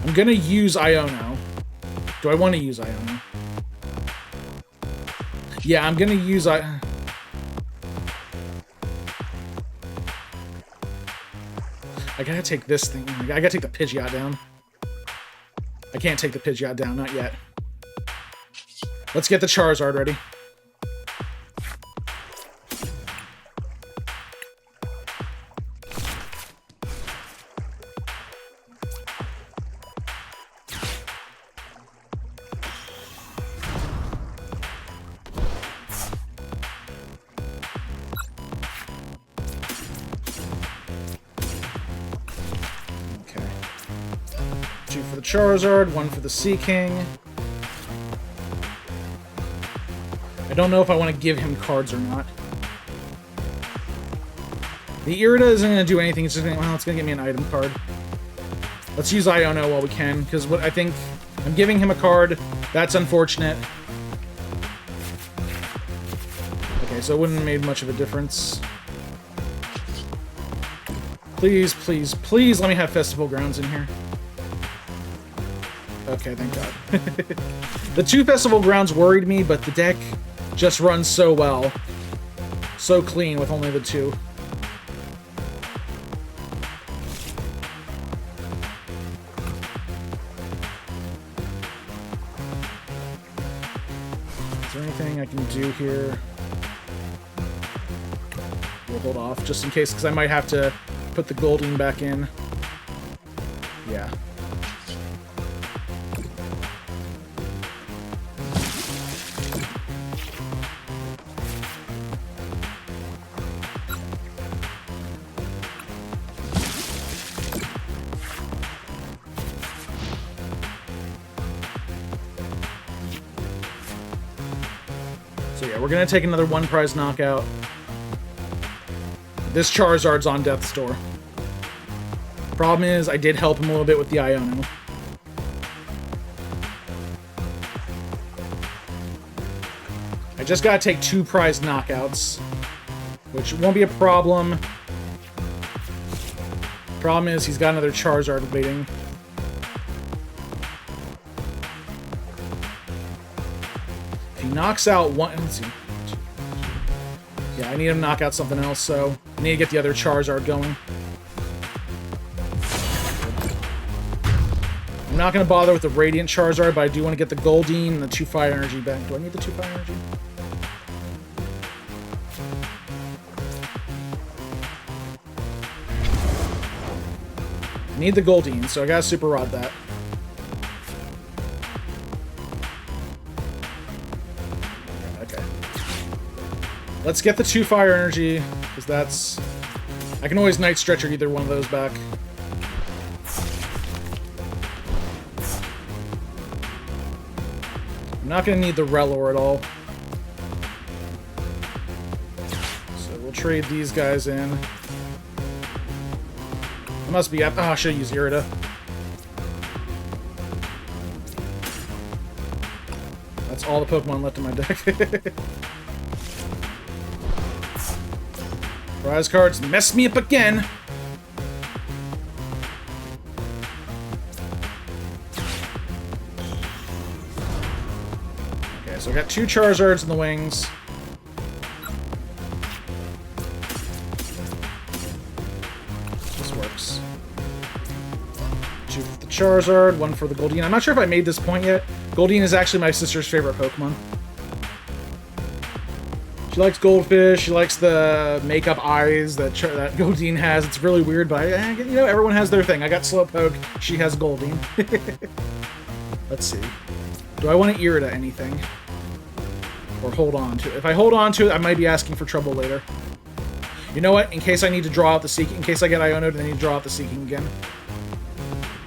I'm going to use Iono. Do I want to use Iono? Yeah, I'm going to use I gotta take this thing. I gotta take the Pidgeot down. I can't take the Pidgeot down, not yet. Let's get the Charizard ready. Charizard, 1 for the Seaking. I don't know if I want to give him cards or not. The Irida isn't going to do anything, it's just going to, well, it's going to give me an item card. Let's use Iono while we can, because what I think, I'm giving him a card, that's unfortunate. Okay, so it wouldn't have made much of a difference. Please, please, please let me have Festival Grounds in here. Okay, thank God. The 2 Festival Grounds worried me, but the deck just runs so well. So clean with only the 2. Is there anything I can do here? We'll hold off, just in case, because I might have to put the Goldeen back in. Yeah. So yeah, we're gonna take another 1 prize knockout. This Charizard's on death's door. Problem is, I did help him a little bit with the Iono. I just gotta take 2 prize knockouts, which won't be a problem. Problem is, he's got another Charizard waiting. If he knocks out one... Let's see. Yeah, I need him to knock out something else, so I need to get the other Charizard going. I'm not going to bother with the Radiant Charizard, but I do want to get the Goldeen and the 2 Fire Energy back. Do I need the 2 Fire Energy? I need the Goldeen, so I gotta Super Rod that. Okay. Let's get the 2 Fire Energy, because that's... I can always Night Stretcher either one of those back. not going to need the Rellor at all. So we'll trade these guys in. It must be... Oh, I should use Irida. That's all the Pokemon left in my deck. Prize cards messed me up again. Okay, so I got 2 Charizards in the wings. This works. 2 for the Charizard, 1 for the Goldeen. I'm not sure if I made this point yet. Goldeen is actually my sister's favorite Pokemon. She likes goldfish. She likes the makeup eyes that Goldeen has. It's really weird, but you know, everyone has their thing. I got Slowpoke. She has Goldeen. Let's see. Do I want to Irida anything? Or hold on to it? If I hold on to it, I might be asking for trouble later. You know what? In case I need to draw out the Seaking, in case I get Iono'd and I need to draw out the Seaking again.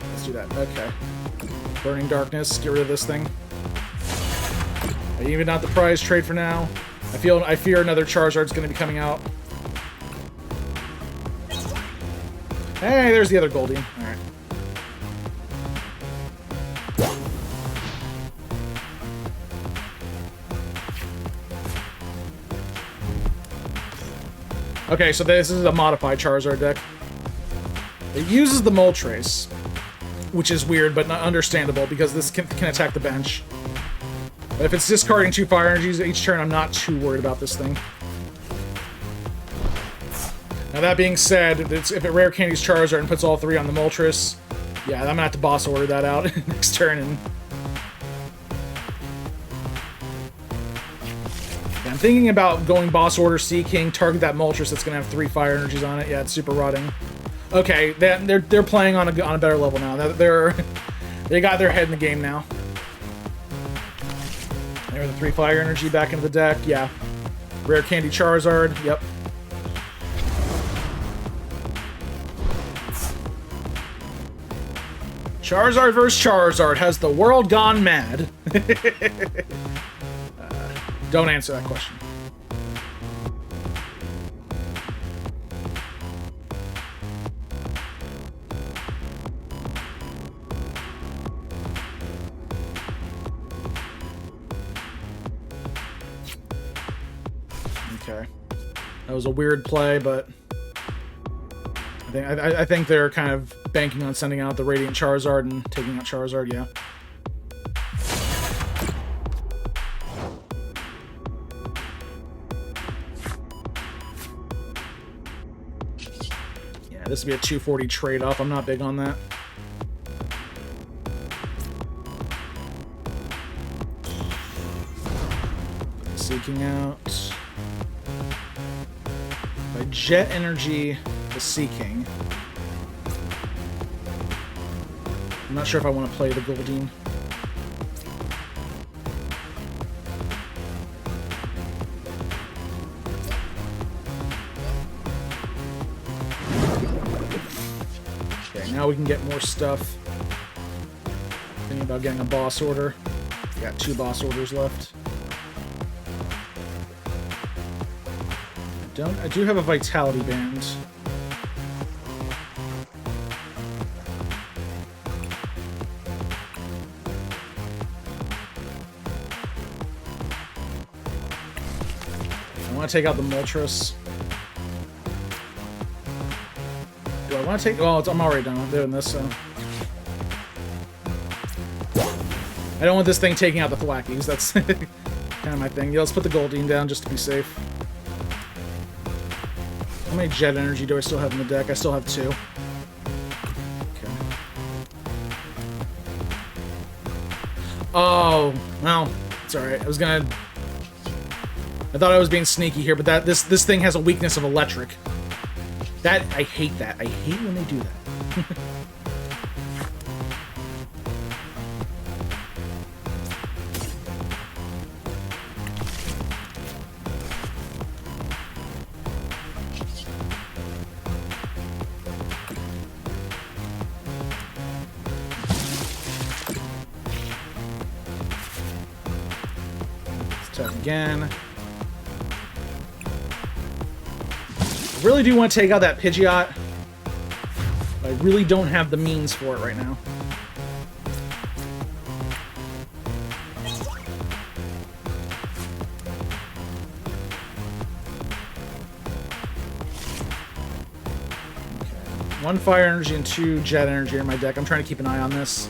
Let's do that. Okay. Burning Darkness. Get rid of this thing. I even out the prize trade for now. I fear another Charizard's going to be coming out. Hey, there's the other Goldeen. Alright. Okay, so this is a modified Charizard deck. It uses the Moltres, which is weird, but not understandable, because this can attack the bench. But if it's discarding 2 fire energies each turn, I'm not too worried about this thing. Now that being said, if it Rare Candy's Charizard and puts all 3 on the Moltres, yeah, I'm gonna have to boss order that out next turn. And yeah, I'm thinking about going boss order Seaking, target that Moltres that's gonna have 3 fire energies on it. Yeah, it's super rotting. Okay, they're playing on a better level now. They got their head in the game now. There's the 3 fire energy back into the deck. Yeah. Rare Candy Charizard. Yep. Charizard vs. Charizard. Has the world gone mad? Don't answer that question. Okay. That was a weird play, but I think they're kind of banking on sending out the Radiant Charizard and taking out Charizard, yeah. Yeah, this would be a 240 trade-off. I'm not big on that. Seeking out. By Jet Energy the Seaking. I'm not sure if I want to play the Goldeen. Okay, now we can get more stuff. Thinking about getting a boss order. Got 2 boss orders left. I do have a Vitality Band. I want to take out the Moltres. Do I want to take... Well, I'm already done doing this, so... I don't want this thing taking out the Thwackies. That's kind of my thing. Yeah, let's put the Goldeen down just to be safe. How many Jet Energy do I still have in the deck? I still have 2. Okay. Oh, well, it's alright. I thought I was being sneaky here, but this thing has a weakness of electric. I hate that. I hate when they do that. again. I really do want to take out that Pidgeot. I really don't have the means for it right now. Okay. 1 Fire Energy and 2 Jet Energy in my deck. I'm trying to keep an eye on this.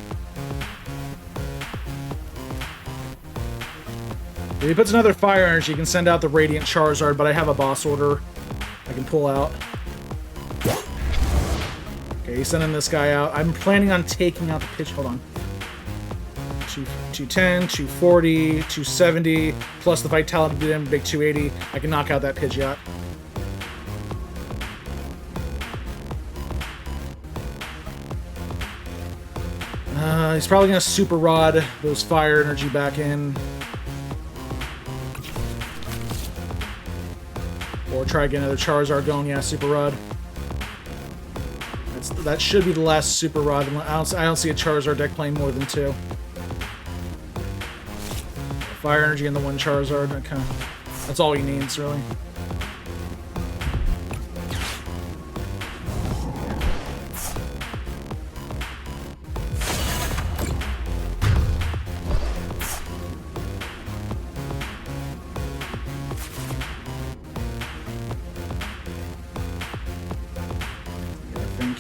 If he puts another Fire Energy, he can send out the Radiant Charizard, but I have a boss order I can pull out. Okay, he's sending this guy out. I'm planning on taking out the pitch. Hold on. 210, 240, 270, plus the Vitality Band big 280. I can knock out that Pidgeot. He's probably going to Super Rod those Fire Energy back in. Or try to get another Charizard going. Yeah, Super Rod. That should be the last Super Rod. I don't see a Charizard deck playing more than 2. Fire Energy and the 1 Charizard. That's all he needs, really.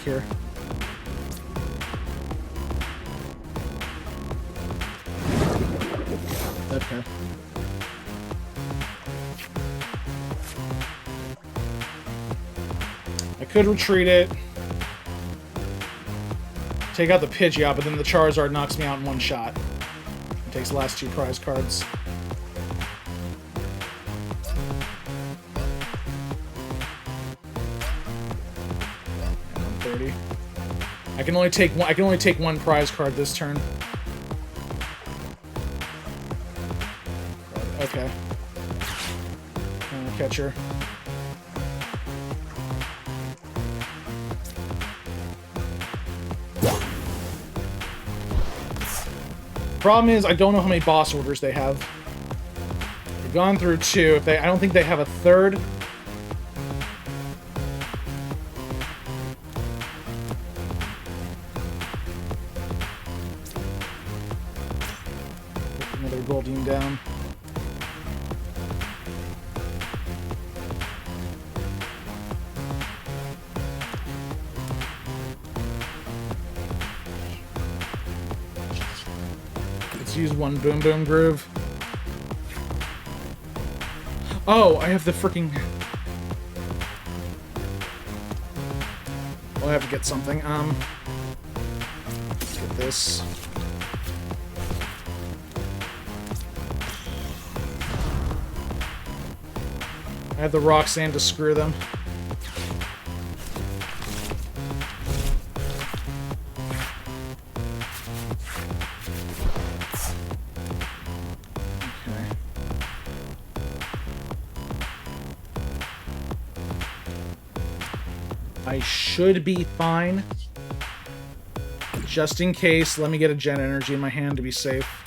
Here. Okay. I could retreat it. Take out the Pidgeot, but then the Charizard knocks me out in 1 shot. It takes the last 2 prize cards. I can only take one prize card this turn. Okay. Catcher. Problem is, I don't know how many boss orders they have. They've gone through 2. I don't think they have a 3rd. Goldeen down. Let's use 1 Boom Boom Groove. Oh, I have the freaking... Well, I have to get something. Let's get this. I have the Roxanne to screw them. Okay. I should be fine. Just in case, let me get a Jet Energy in my hand to be safe.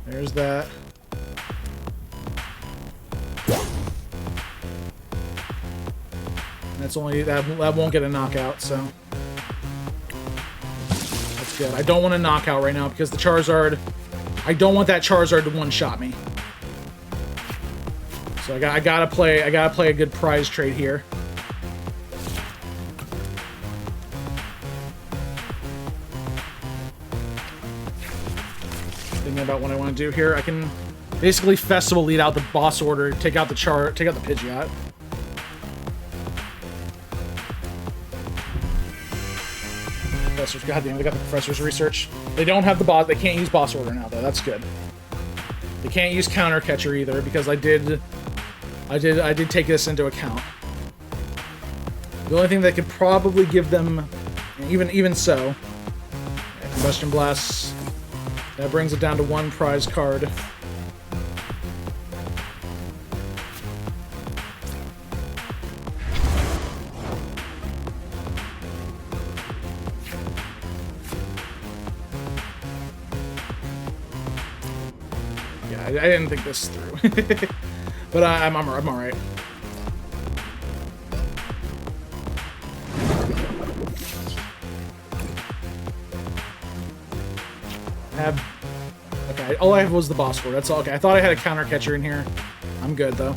There's that. That's only that won't get a knockout, so that's good. I don't want a knockout right now because the Charizard. I don't want that Charizard to one-shot me. So I gotta play a good prize trade here. Thinking about what I want to do here. I can basically Festival lead out the boss order, take out the Pidgeot. Professors, goddamn, they got the Professor's Research. They don't have the boss. They can't use boss order now, though. That's good. They can't use counter catcher either because I did take this into account. The only thing that could probably give them, even so, Combustion Blast. That brings it down to 1 prize card. Yeah, I didn't think this through. But I'm all right. Okay, all I have was the boss sword. That's all. Okay, I thought I had a counter catcher in here. I'm good though.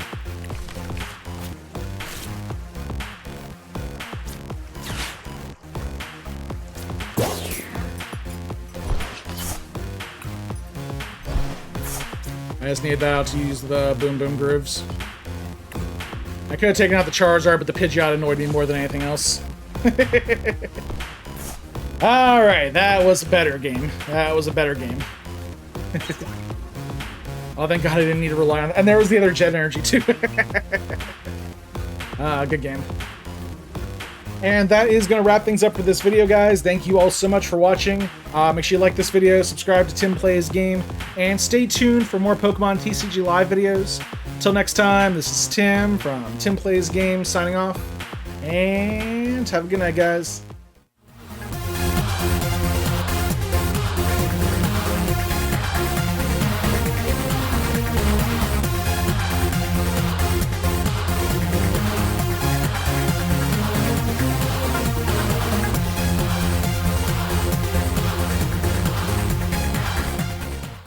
I just needed that out to use the Boom Boom Grooves. I could have taken out the Charizard, but the Pidgeot annoyed me more than anything else. Alright, that was a better game. That was a better game. Oh, thank God I didn't need to rely on... And there was the other Jet Energy, too. Good game. And that is going to wrap things up for this video, guys. Thank you all so much for watching. Make sure you like this video, subscribe to TimPlaysAGame, and stay tuned for more Pokemon TCG Live videos. Until next time, this is Tim from TimPlaysAGame signing off. And have a good night, guys.